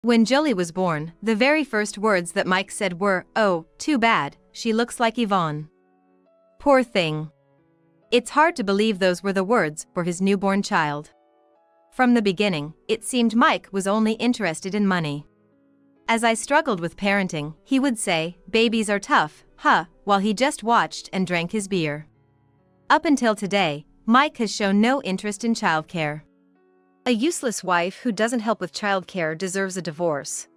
When Jolie was born, the very first words that Mike said were, "Oh, too bad, she looks like Yvonne. Poor thing." It's hard to believe those were the words for his newborn child. From the beginning, it seemed Mike was only interested in money. As I struggled with parenting, he would say, "Babies are tough, huh," while he just watched and drank his beer. Up until today, Mike has shown no interest in childcare. A useless wife who doesn't help with childcare deserves a divorce.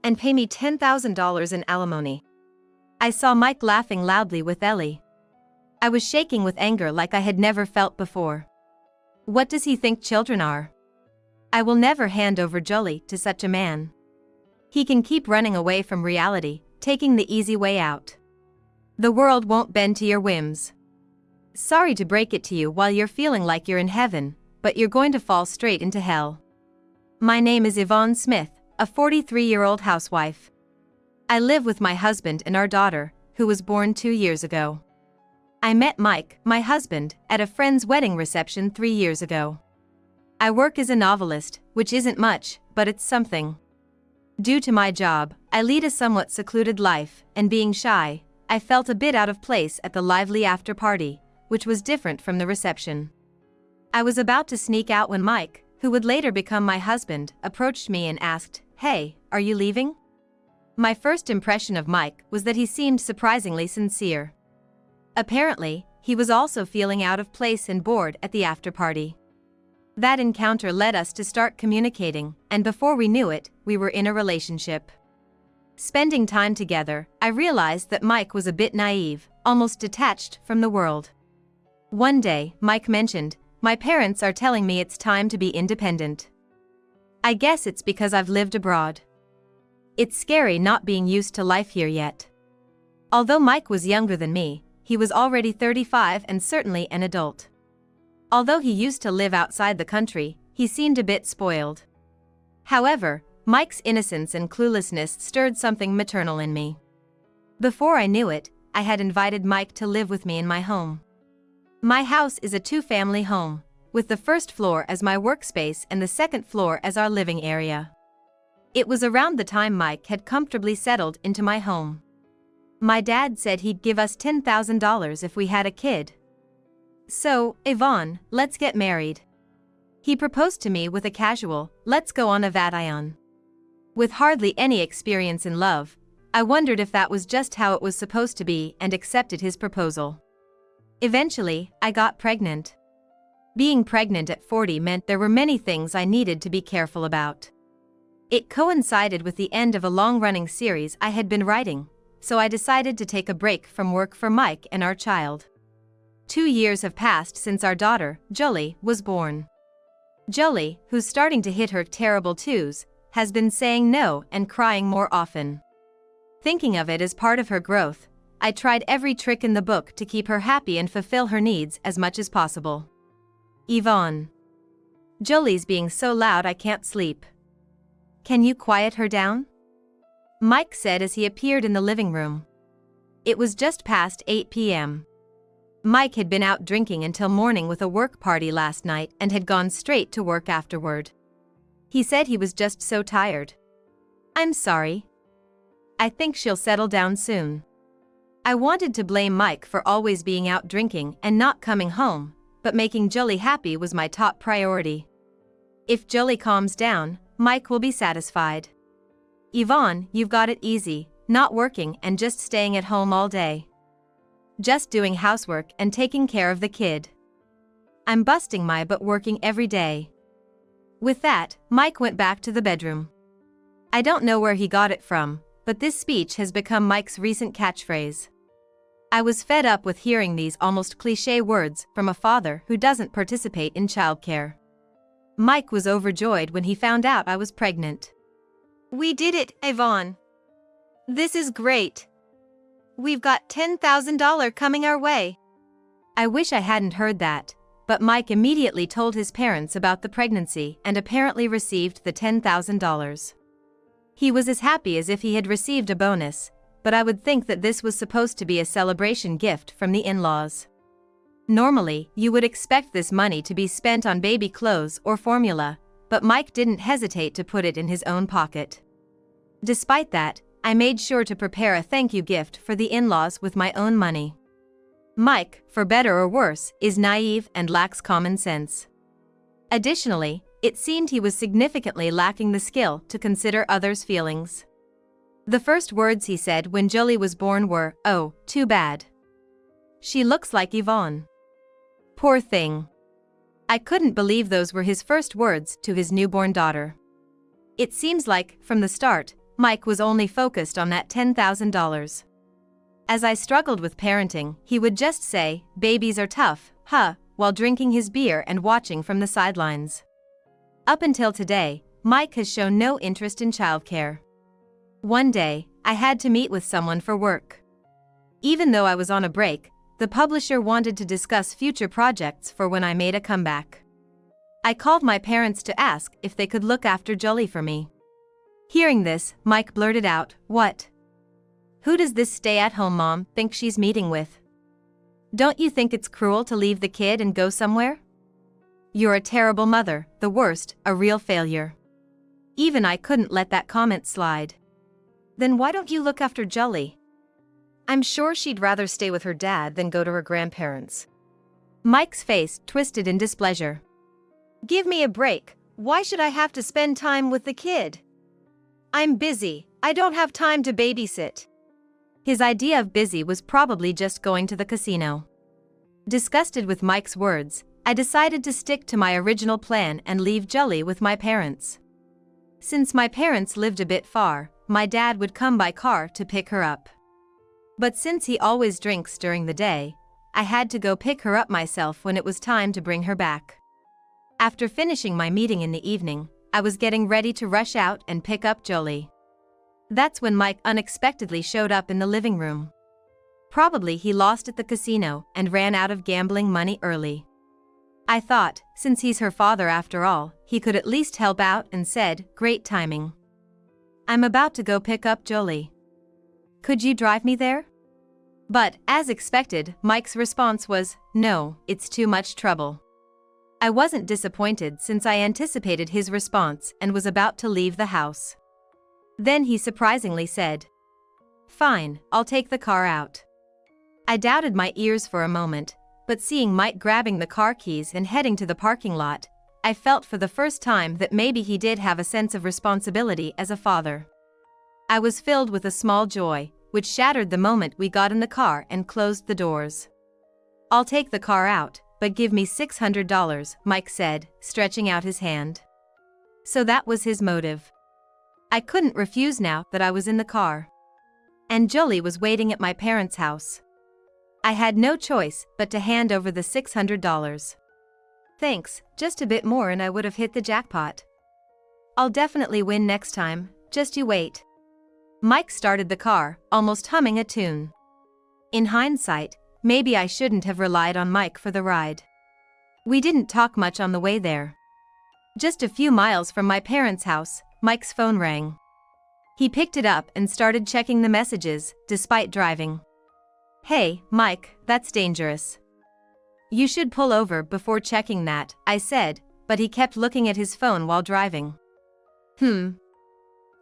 And pay me $10,000 in alimony. I saw Mike laughing loudly with Ellie. I was shaking with anger like I had never felt before. What does he think children are? I will never hand over Jolie to such a man. He can keep running away from reality, taking the easy way out. The world won't bend to your whims. Sorry to break it to you while you're feeling like you're in heaven, but you're going to fall straight into hell. My name is Yvonne Smith, a 43-year-old housewife. I live with my husband and our daughter, who was born 2 years ago. I met Mike, my husband, at a friend's wedding reception 3 years ago. I work as a novelist, which isn't much, but it's something. Due to my job, I lead a somewhat secluded life, and being shy, I felt a bit out of place at the lively after-party, which was different from the reception. I was about to sneak out when Mike, who would later become my husband, approached me and asked, "Hey, are you leaving?" My first impression of Mike was that he seemed surprisingly sincere. Apparently, he was also feeling out of place and bored at the after-party. That encounter led us to start communicating, and before we knew it, we were in a relationship. Spending time together, I realized that Mike was a bit naive, almost detached from the world. One day, Mike mentioned, "My parents are telling me it's time to be independent. I guess it's because I've lived abroad. It's scary not being used to life here yet." Although Mike was younger than me, he was already 35 and certainly an adult. Although he used to live outside the country, he seemed a bit spoiled. However, Mike's innocence and cluelessness stirred something maternal in me. Before I knew it, I had invited Mike to live with me in my home. My house is a 2-family home, with the first floor as my workspace and the second floor as our living area. It was around the time Mike had comfortably settled into my home. My dad said he'd give us $10,000 if we had a kid. "So, Yvonne, let's get married." He proposed to me with a casual, "Let's go on a vacation." With hardly any experience in love, I wondered if that was just how it was supposed to be and accepted his proposal. Eventually, I got pregnant. Being pregnant at 40 meant there were many things I needed to be careful about. It coincided with the end of a long-running series I had been writing, so I decided to take a break from work for Mike and our child. 2 years have passed since our daughter, Jolie, was born. Jolie, who's starting to hit her terrible twos, has been saying no and crying more often. Thinking of it as part of her growth, I tried every trick in the book to keep her happy and fulfill her needs as much as possible. "Yvonne. Jolie's being so loud I can't sleep. Can you quiet her down?" Mike said as he appeared in the living room. It was just past 8 p.m. Mike had been out drinking until morning with a work party last night and had gone straight to work afterward. He said he was just so tired. "I'm sorry. I think she'll settle down soon." I wanted to blame Mike for always being out drinking and not coming home, but making Jolie happy was my top priority. If Jolie calms down, Mike will be satisfied. "Yvonne, you've got it easy, not working and just staying at home all day. Just doing housework and taking care of the kid. I'm busting my butt working every day." With that, Mike went back to the bedroom. I don't know where he got it from, but this speech has become Mike's recent catchphrase. I was fed up with hearing these almost cliché words from a father who doesn't participate in childcare. Mike was overjoyed when he found out I was pregnant. "We did it, Yvonne. This is great. We've got $10,000 coming our way." I wish I hadn't heard that, but Mike immediately told his parents about the pregnancy and apparently received the $10,000. He was as happy as if he had received a bonus, but I would think that this was supposed to be a celebration gift from the in-laws. Normally, you would expect this money to be spent on baby clothes or formula, but Mike didn't hesitate to put it in his own pocket. Despite that, I made sure to prepare a thank you gift for the in-laws with my own money. Mike, for better or worse, is naive and lacks common sense. Additionally, it seemed he was significantly lacking the skill to consider others' feelings. The first words he said when Jolie was born were, "Oh, too bad. She looks like Yvonne. Poor thing." I couldn't believe those were his first words to his newborn daughter. It seems like, from the start, Mike was only focused on that $10,000. As I struggled with parenting, he would just say, "Babies are tough, huh," while drinking his beer and watching from the sidelines. Up until today, Mike has shown no interest in childcare. One day, I had to meet with someone for work. Even though I was on a break, the publisher wanted to discuss future projects for when I made a comeback. I called my parents to ask if they could look after Jolie for me. Hearing this, Mike blurted out, "What? Who does this stay-at-home mom think she's meeting with? Don't you think it's cruel to leave the kid and go somewhere? You're a terrible mother, the worst, a real failure." Even I couldn't let that comment slide. "Then why don't you look after Jolie? I'm sure she'd rather stay with her dad than go to her grandparents." Mike's face twisted in displeasure. "Give me a break. Why should I have to spend time with the kid? I'm busy. I don't have time to babysit." His idea of busy was probably just going to the casino. Disgusted with Mike's words, I decided to stick to my original plan and leave Jolie with my parents. Since my parents lived a bit far, my dad would come by car to pick her up. But since he always drinks during the day, I had to go pick her up myself when it was time to bring her back. After finishing my meeting in the evening, I was getting ready to rush out and pick up Jolie. That's when Mike unexpectedly showed up in the living room. Probably he lost at the casino and ran out of gambling money early. I thought, since he's her father after all, he could at least help out and said, "Great timing. I'm about to go pick up Jolie. Could you drive me there?" But, as expected, Mike's response was, "No, it's too much trouble." I wasn't disappointed since I anticipated his response and was about to leave the house. Then he surprisingly said, "Fine, I'll take the car out." I doubted my ears for a moment, but seeing Mike grabbing the car keys and heading to the parking lot, I felt for the first time that maybe he did have a sense of responsibility as a father. I was filled with a small joy, which shattered the moment we got in the car and closed the doors. "I'll take the car out, but give me $600, Mike said, stretching out his hand. So that was his motive. I couldn't refuse now that I was in the car. And Jolie was waiting at my parents' house. I had no choice but to hand over the $600. "Thanks, just a bit more and I would have hit the jackpot. I'll definitely win next time, just you wait." Mike started the car, almost humming a tune. In hindsight, maybe I shouldn't have relied on Mike for the ride. We didn't talk much on the way there. Just a few miles from my parents' house, Mike's phone rang. He picked it up and started checking the messages, despite driving. "Hey, Mike, that's dangerous. You should pull over before checking that," I said, but he kept looking at his phone while driving.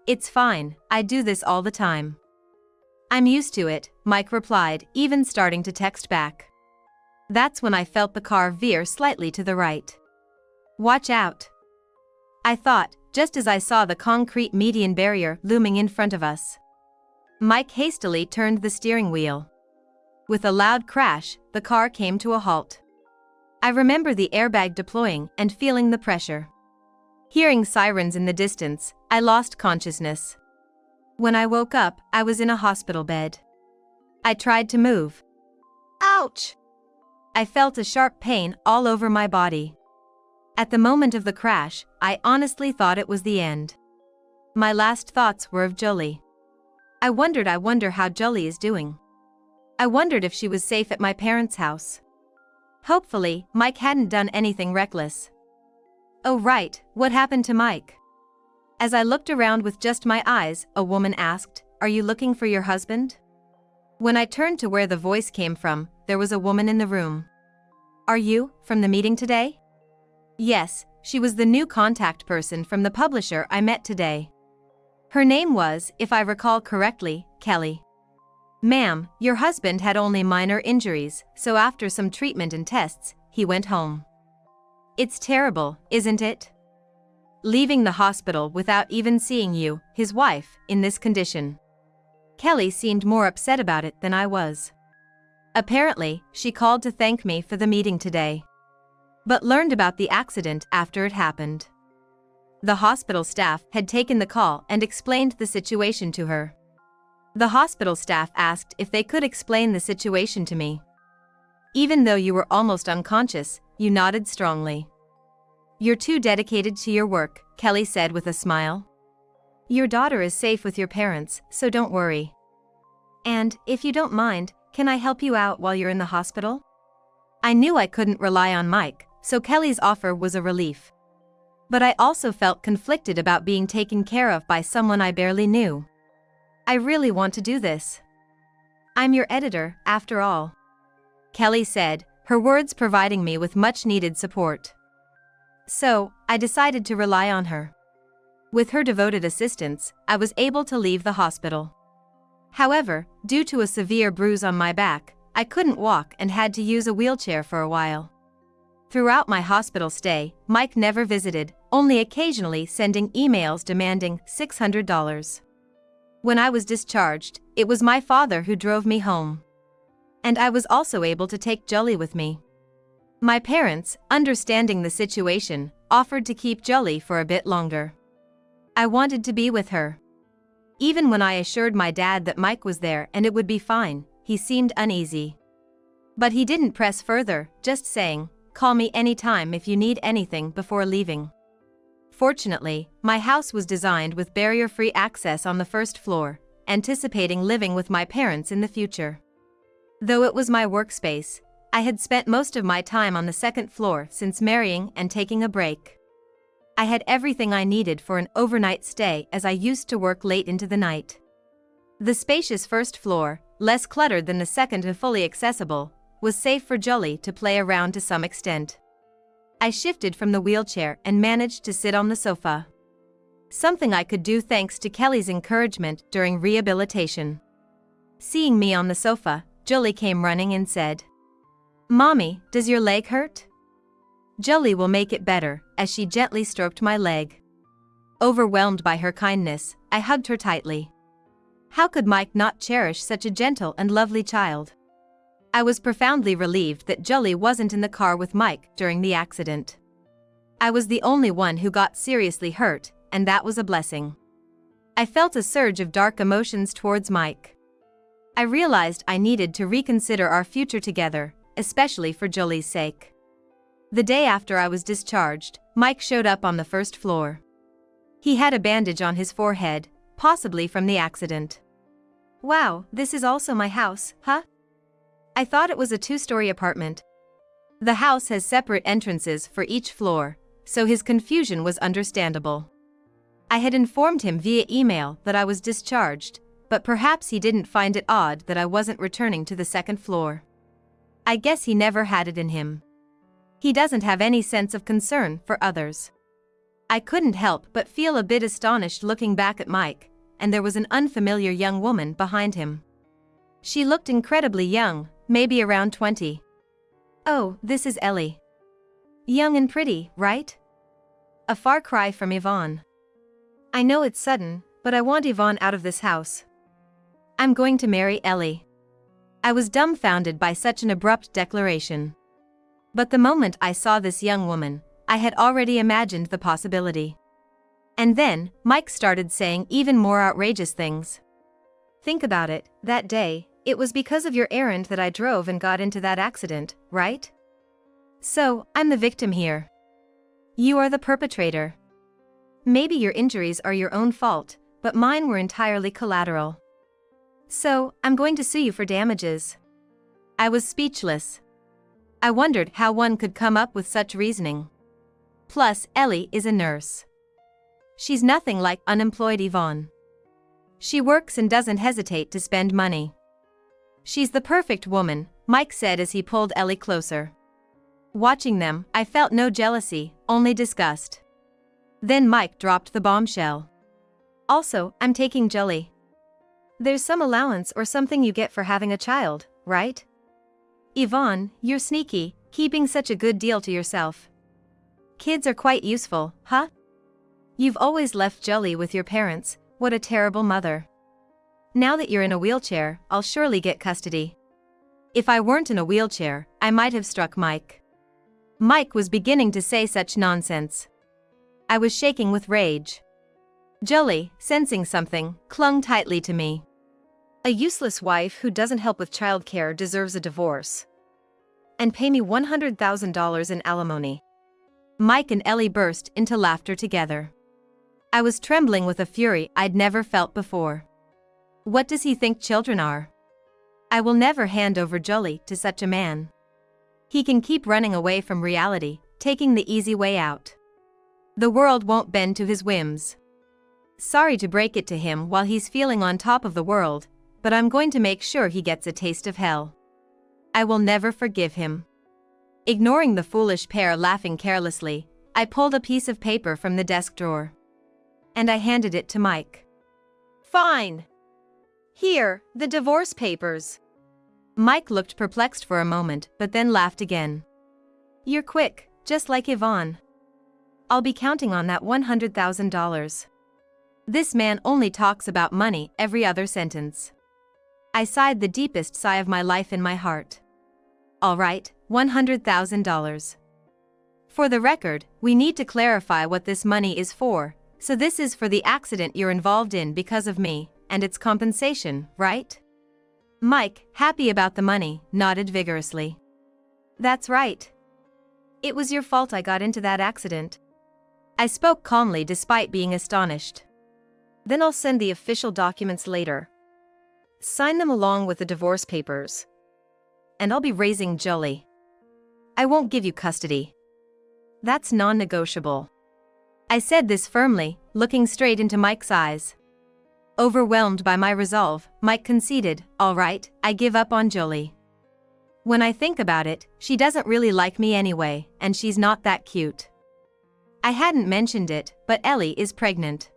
It's fine, I do this all the time." "I'm used to it," Mike replied, even starting to text back. That's when I felt the car veer slightly to the right. "Watch out," I thought, just as I saw the concrete median barrier looming in front of us. Mike hastily turned the steering wheel. With a loud crash, the car came to a halt. I remember the airbag deploying and feeling the pressure. Hearing sirens in the distance, I lost consciousness. When I woke up, I was in a hospital bed. I tried to move. Ouch! I felt a sharp pain all over my body. At the moment of the crash, I honestly thought it was the end. My last thoughts were of Jolie. I wonder how Jolie is doing. I wondered if she was safe at my parents' house. Hopefully, Mike hadn't done anything reckless. Oh right, what happened to Mike? As I looked around with just my eyes, a woman asked, "Are you looking for your husband?" When I turned to where the voice came from, there was a woman in the room. "Are you, from the meeting today?" "Yes, she was the new contact person from the publisher I met today. Her name was, if I recall correctly, Kelly. "Ma'am, your husband had only minor injuries, so after some treatment and tests, he went home. It's terrible, isn't it? Leaving the hospital without even seeing you, his wife, in this condition." Kelly seemed more upset about it than I was. Apparently, she called to thank me for the meeting today, but learned about the accident after it happened. The hospital staff had taken the call and explained the situation to her. The hospital staff asked if they could explain the situation to me. "Even though you were almost unconscious, you nodded strongly. You're too dedicated to your work," Kelly said with a smile. "Your daughter is safe with your parents, so don't worry. And, if you don't mind, can I help you out while you're in the hospital?" I knew I couldn't rely on Mike, so Kelly's offer was a relief. But I also felt conflicted about being taken care of by someone I barely knew. "I really want to do this. I'm your editor, after all," Kelly said, her words providing me with much-needed support. So, I decided to rely on her. With her devoted assistance, I was able to leave the hospital. However, due to a severe bruise on my back, I couldn't walk and had to use a wheelchair for a while. Throughout my hospital stay, Mike never visited, only occasionally sending emails demanding $600. When I was discharged, it was my father who drove me home. And I was also able to take Jolie with me. My parents, understanding the situation, offered to keep Jolie for a bit longer. I wanted to be with her. Even when I assured my dad that Mike was there and it would be fine, he seemed uneasy. But he didn't press further, just saying, "Call me anytime if you need anything before leaving." Fortunately, my house was designed with barrier-free access on the first floor, anticipating living with my parents in the future. Though it was my workspace, I had spent most of my time on the second floor since marrying and taking a break. I had everything I needed for an overnight stay as I used to work late into the night. The spacious first floor, less cluttered than the second and fully accessible, was safe for Jolie to play around to some extent. I shifted from the wheelchair and managed to sit on the sofa. Something I could do thanks to Kelly's encouragement during rehabilitation. Seeing me on the sofa, Jolie came running and said, "Mommy, does your leg hurt?" "Jolie will make it better," as she gently stroked my leg. Overwhelmed by her kindness, I hugged her tightly. How could Mike not cherish such a gentle and lovely child? I was profoundly relieved that Jolie wasn't in the car with Mike during the accident. I was the only one who got seriously hurt, and that was a blessing. I felt a surge of dark emotions towards Mike. I realized I needed to reconsider our future together, especially for Jolie's sake. The day after I was discharged, Mike showed up on the first floor. He had a bandage on his forehead, possibly from the accident. "Wow, this is also my house, huh? I thought it was a two-story apartment." The house has separate entrances for each floor, so his confusion was understandable. I had informed him via email that I was discharged, but perhaps he didn't find it odd that I wasn't returning to the second floor. I guess he never had it in him. He doesn't have any sense of concern for others. I couldn't help but feel a bit astonished looking back at Mike, and there was an unfamiliar young woman behind him. She looked incredibly young, maybe around 20. "Oh, this is Ellie. Young and pretty, right? A far cry from Yvonne. I know it's sudden, but I want Yvonne out of this house. I'm going to marry Ellie." I was dumbfounded by such an abrupt declaration. But the moment I saw this young woman, I had already imagined the possibility. And then, Mike started saying even more outrageous things. "Think about it, that day, it was because of your errand that I drove and got into that accident, right? So, I'm the victim here. You are the perpetrator. Maybe your injuries are your own fault, but mine were entirely collateral. So, I'm going to sue you for damages." I was speechless. I wondered how one could come up with such reasoning. Plus, Ellie is a nurse. She's nothing like unemployed Yvonne. She works and doesn't hesitate to spend money. "She's the perfect woman," Mike said as he pulled Ellie closer. Watching them, I felt no jealousy, only disgust. Then Mike dropped the bombshell. Also, I'm taking Jolly. There's some allowance or something you get for having a child, right? Yvonne, you're sneaky, keeping such a good deal to yourself. Kids are quite useful, huh? You've always left Jolly with your parents, what a terrible mother. Now that you're in a wheelchair, I'll surely get custody. If I weren't in a wheelchair, I might have struck Mike. Mike was beginning to say such nonsense. I was shaking with rage. Jolly, sensing something, clung tightly to me. A useless wife who doesn't help with childcare deserves a divorce. And pay me $100,000 in alimony. Mike and Ellie burst into laughter together. I was trembling with a fury I'd never felt before. What does he think children are? I will never hand over Jolly to such a man. He can keep running away from reality, taking the easy way out. The world won't bend to his whims. Sorry to break it to him while he's feeling on top of the world, but I'm going to make sure he gets a taste of hell. I will never forgive him. Ignoring the foolish pair laughing carelessly, I pulled a piece of paper from the desk drawer. And I handed it to Mike. Fine. Here, the divorce papers. Mike looked perplexed for a moment, but then laughed again. You're quick, just like Yvonne. I'll be counting on that $100,000. This man only talks about money every other sentence. I sighed the deepest sigh of my life in my heart. All right, $100,000. For the record, we need to clarify what this money is for, so this is for the accident you're involved in because of me, and it's compensation, right? Mike, happy about the money, nodded vigorously. That's right. It was your fault I got into that accident. I spoke calmly despite being astonished. Then I'll send the official documents later. Sign them along with the divorce papers. And I'll be raising Jolly. I won't give you custody. That's non-negotiable. I said this firmly, looking straight into Mike's eyes. Overwhelmed by my resolve, Mike conceded, all right, I give up on Jolly. When I think about it, she doesn't really like me anyway, and she's not that cute. I hadn't mentioned it, but Ellie is pregnant.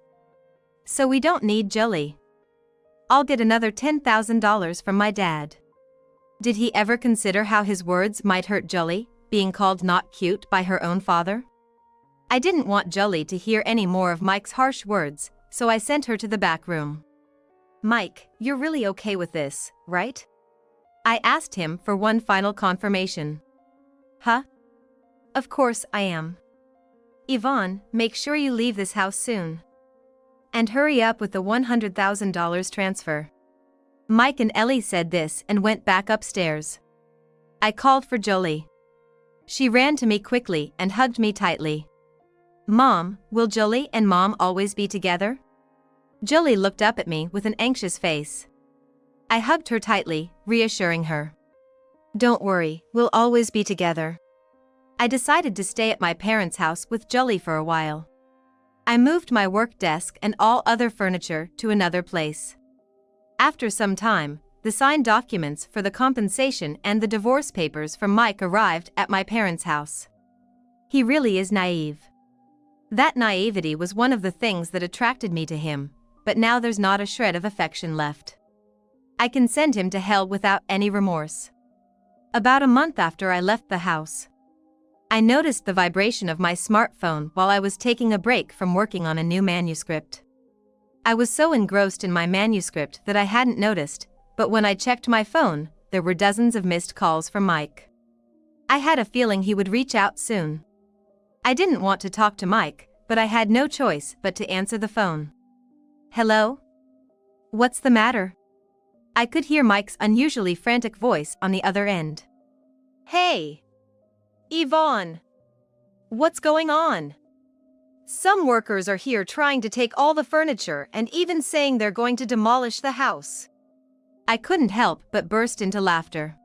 So we don't need Jolly. I'll get another $10,000 from my dad. Did he ever consider how his words might hurt Jolly, being called not cute by her own father? I didn't want Jolly to hear any more of Mike's harsh words, so I sent her to the back room. Mike, you're really okay with this, right? I asked him for one final confirmation. Huh? Of course I am. Yvonne, make sure you leave this house soon. And hurry up with the $100,000 transfer. Mike and Ellie said this and went back upstairs. I called for Jolly. She ran to me quickly and hugged me tightly. Mom, will Jolly and Mom always be together? Jolly looked up at me with an anxious face. I hugged her tightly, reassuring her. Don't worry, we'll always be together. I decided to stay at my parents' house with Jolly for a while. I moved my work desk and all other furniture to another place. After some time, the signed documents for the compensation and the divorce papers from Mike arrived at my parents' house. He really is naive. That naivety was one of the things that attracted me to him, but now there's not a shred of affection left. I can send him to hell without any remorse. About a month after I left the house, I noticed the vibration of my smartphone while I was taking a break from working on a new manuscript. I was so engrossed in my manuscript that I hadn't noticed, but when I checked my phone, there were dozens of missed calls from Mike. I had a feeling he would reach out soon. I didn't want to talk to Mike, but I had no choice but to answer the phone. Hello? What's the matter? I could hear Mike's unusually frantic voice on the other end. Hey! Yvonne! What's going on? Some workers are here trying to take all the furniture and even saying they're going to demolish the house. I couldn't help but burst into laughter,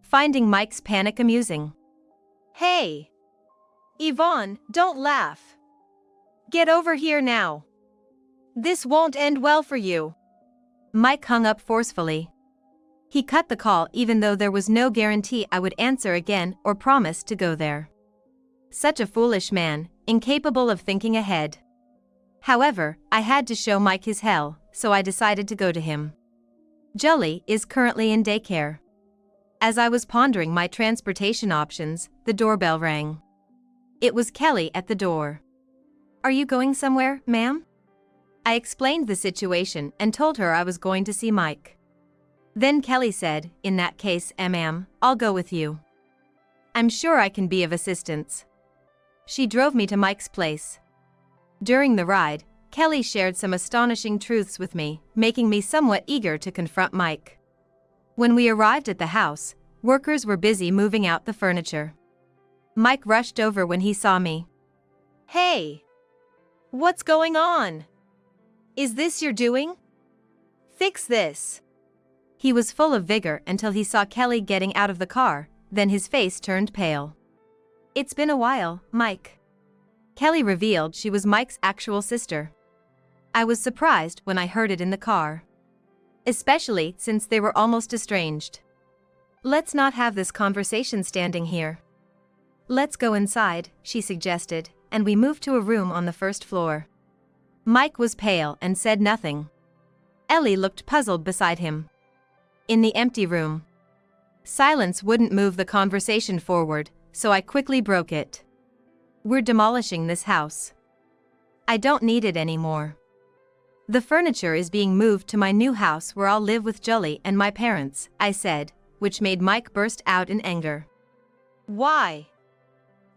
finding Mike's panic amusing. Hey! Yvonne, don't laugh. Get over here now. This won't end well for you. Mike hung up forcefully. He cut the call even though there was no guarantee I would answer again or promise to go there. Such a foolish man, incapable of thinking ahead. However, I had to show Mike his hell, so I decided to go to him. Jolly is currently in daycare. As I was pondering my transportation options, the doorbell rang. It was Kelly at the door. "Are you going somewhere, ma'am?" I explained the situation and told her I was going to see Mike. Then Kelly said, "In that case, ma'am, I'll go with you. I'm sure I can be of assistance." She drove me to Mike's place. During the ride, Kelly shared some astonishing truths with me, making me somewhat eager to confront Mike. When we arrived at the house, workers were busy moving out the furniture. Mike rushed over when he saw me. "Hey! What's going on? Is this your doing? Fix this." He was full of vigor until he saw Kelly getting out of the car, then his face turned pale. "It's been a while, Mike." Kelly revealed she was Mike's actual sister. I was surprised when I heard it in the car. Especially since they were almost estranged. "Let's not have this conversation standing here. Let's go inside," she suggested, and we moved to a room on the first floor. Mike was pale and said nothing. Ellie looked puzzled beside him. In the empty room. Silence wouldn't move the conversation forward, so I quickly broke it. "We're demolishing this house. I don't need it anymore. The furniture is being moved to my new house where I'll live with Jolly and my parents," I said, which made Mike burst out in anger. "Why?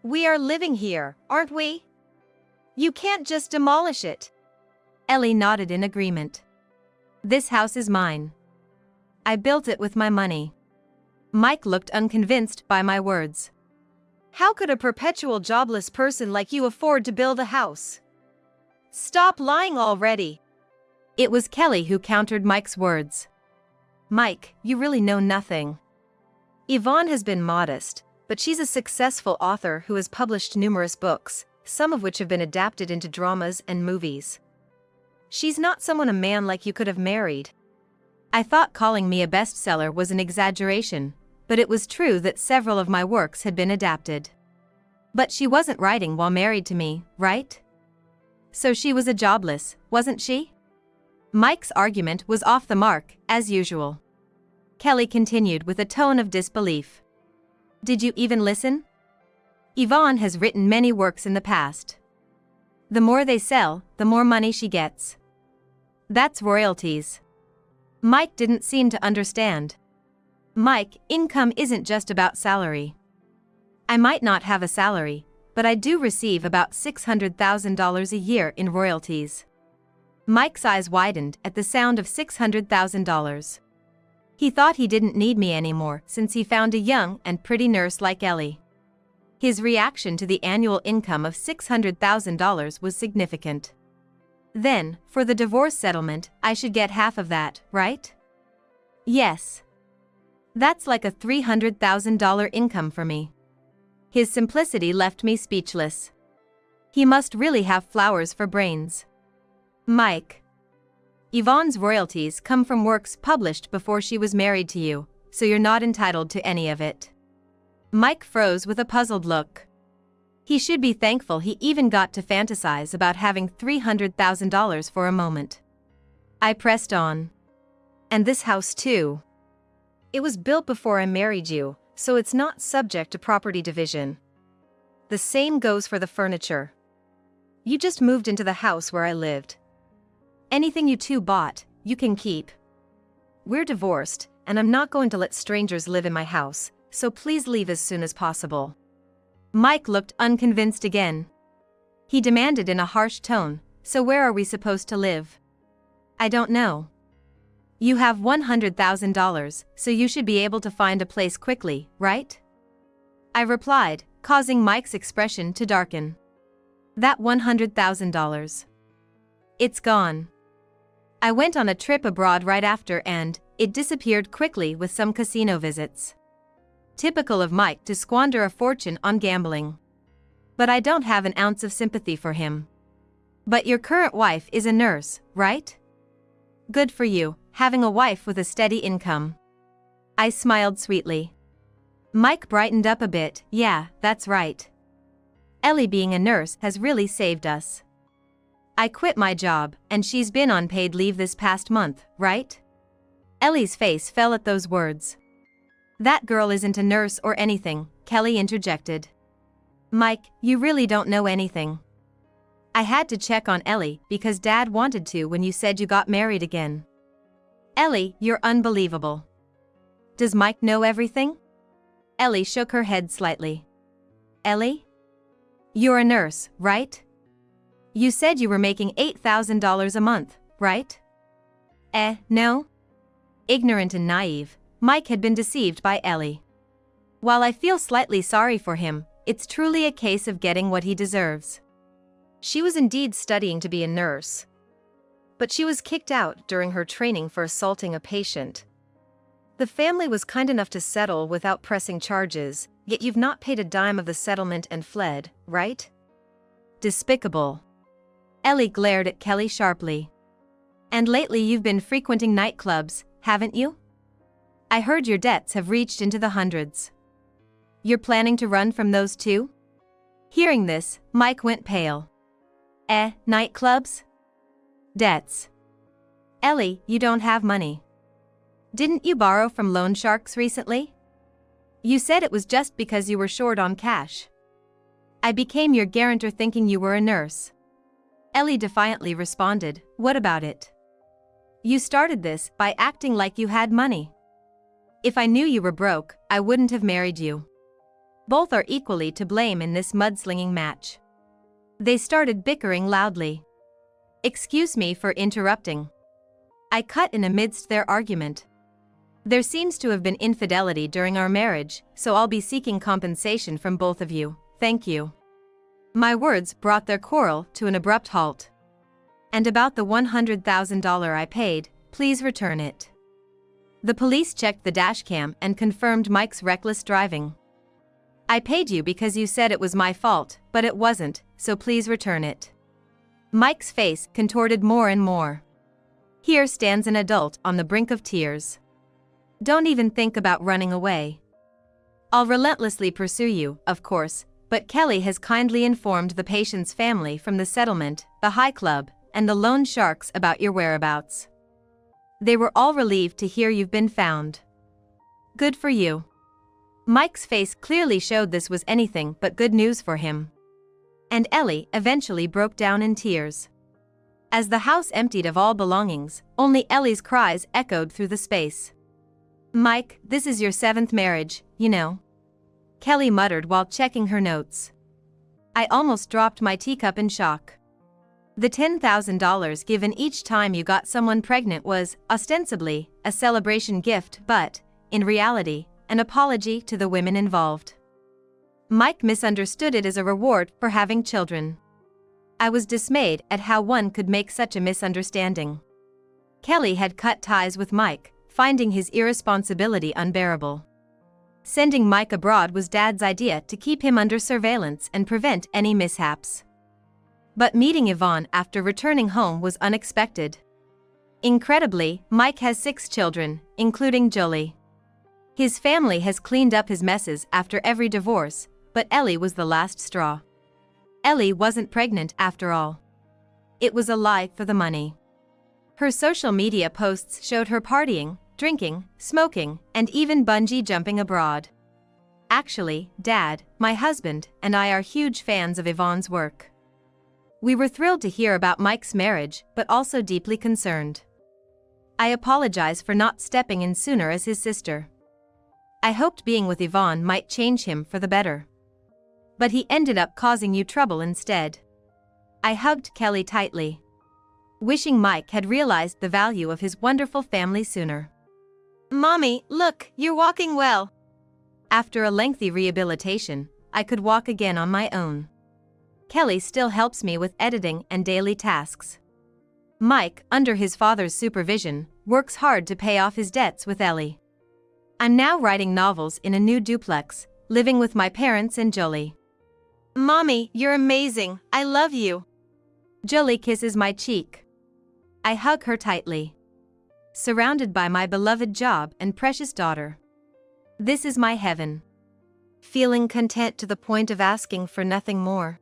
We are living here, aren't we? You can't just demolish it." Ellie nodded in agreement. "This house is mine. I built it with my money." Mike looked unconvinced by my words. "How could a perpetual jobless person like you afford to build a house? Stop lying already." It was Kelly who countered Mike's words. "Mike, you really know nothing. Yvonne has been modest, but she's a successful author who has published numerous books, some of which have been adapted into dramas and movies. She's not someone a man like you could have married." I thought calling me a bestseller was an exaggeration, but it was true that several of my works had been adapted. But she wasn't writing while married to me, right? So she was a jobless, wasn't she? Mike's argument was off the mark, as usual. Kelly continued with a tone of disbelief. "Did you even listen? Yvonne has written many works in the past. The more they sell, the more money she gets. That's royalties." Mike didn't seem to understand. "Mike, income isn't just about salary. I might not have a salary, but I do receive about $600,000 a year in royalties." Mike's eyes widened at the sound of $600,000. He thought he didn't need me anymore since he found a young and pretty nurse like Ellie. His reaction to the annual income of $600,000 was significant. "Then, for the divorce settlement, I should get half of that, right?" "Yes. That's like a $300,000 income for me." His simplicity left me speechless. He must really have flowers for brains. "Mike, Yvonne's royalties come from works published before she was married to you, so you're not entitled to any of it." Mike froze with a puzzled look. He should be thankful he even got to fantasize about having $300,000 for a moment. I pressed on. "And this house too. It was built before I married you, so it's not subject to property division. The same goes for the furniture. You just moved into the house where I lived. Anything you two bought, you can keep. We're divorced, and I'm not going to let strangers live in my house, so please leave as soon as possible." Mike looked unconvinced again. He demanded in a harsh tone, "So where are we supposed to live?" "I don't know." "You have $100,000, so you should be able to find a place quickly, right?" I replied, causing Mike's expression to darken. "That $100,000. It's gone. I went on a trip abroad right after and it disappeared quickly with some casino visits. Typical of Mike to squander a fortune on gambling. But I don't have an ounce of sympathy for him." "But your current wife is a nurse, right? Good for you, having a wife with a steady income." I smiled sweetly. Mike brightened up a bit. Yeah, that's right. Ellie being a nurse has really saved us. I quit my job, and she's been on paid leave this past month, right? Ellie's face fell at those words. That girl isn't a nurse or anything, Kelly interjected. Mike, you really don't know anything. I had to check on Ellie because Dad wanted to when you said you got married again. Ellie, you're unbelievable. Does Mike know everything? Ellie shook her head slightly. Ellie? You're a nurse, right? You said you were making $8,000 a month, right? No? Ignorant and naive, Mike had been deceived by Ellie. While I feel slightly sorry for him, it's truly a case of getting what he deserves. She was indeed studying to be a nurse, but she was kicked out during her training for assaulting a patient. The family was kind enough to settle without pressing charges, yet you've not paid a dime of the settlement and fled, right? Despicable. Ellie glared at Kelly sharply. And lately you've been frequenting nightclubs, haven't you? I heard your debts have reached into the hundreds. You're planning to run from those too? Hearing this, Mike went pale. Nightclubs? Debts. Ellie, you don't have money. Didn't you borrow from loan sharks recently? You said it was just because you were short on cash. I became your guarantor thinking you were a nurse. Ellie defiantly responded, what about it? You started this by acting like you had money. If I knew you were broke, I wouldn't have married you. Both are equally to blame in this mudslinging match. They started bickering loudly. Excuse me for interrupting. I cut in amidst their argument. There seems to have been infidelity during our marriage, so I'll be seeking compensation from both of you, thank you. My words brought their quarrel to an abrupt halt. And about the $100,000 I paid, please return it. The police checked the dashcam and confirmed Mike's reckless driving. I paid you because you said it was my fault, but it wasn't, so please return it. Mike's face contorted more and more. Here stands an adult on the brink of tears. Don't even think about running away. I'll relentlessly pursue you, of course, but Kelly has kindly informed the patient's family from the settlement, the high club, and the loan sharks about your whereabouts. They were all relieved to hear you've been found. Good for you. Mike's face clearly showed this was anything but good news for him. And Ellie eventually broke down in tears. As the house emptied of all belongings, only Ellie's cries echoed through the space. Mike, this is your 7th marriage, you know. Kelly muttered while checking her notes. I almost dropped my teacup in shock. The $10,000 given each time you got someone pregnant was, ostensibly, a celebration gift but, in reality, an apology to the women involved. Mike misunderstood it as a reward for having children. I was dismayed at how one could make such a misunderstanding. Kelly had cut ties with Mike, finding his irresponsibility unbearable. Sending Mike abroad was Dad's idea to keep him under surveillance and prevent any mishaps. But meeting Yvonne after returning home was unexpected. Incredibly, Mike has 6 children, including Jolie. His family has cleaned up his messes after every divorce, but Ellie was the last straw. Ellie wasn't pregnant after all. It was a lie for the money. Her social media posts showed her partying, drinking, smoking, and even bungee jumping abroad. Actually, Dad, my husband, and I are huge fans of Yvonne's work. We were thrilled to hear about Mike's marriage, but also deeply concerned. I apologize for not stepping in sooner as his sister. I hoped being with Yvonne might change him for the better. But he ended up causing you trouble instead. I hugged Kelly tightly, wishing Mike had realized the value of his wonderful family sooner. Mommy, look, you're walking well. After a lengthy rehabilitation, I could walk again on my own. Kelly still helps me with editing and daily tasks. Mike, under his father's supervision, works hard to pay off his debts with Ellie. I'm now writing novels in a new duplex, living with my parents and Jolie. Mommy, you're amazing, I love you. Jolie kisses my cheek. I hug her tightly. Surrounded by my beloved job and precious daughter. This is my heaven. Feeling content to the point of asking for nothing more.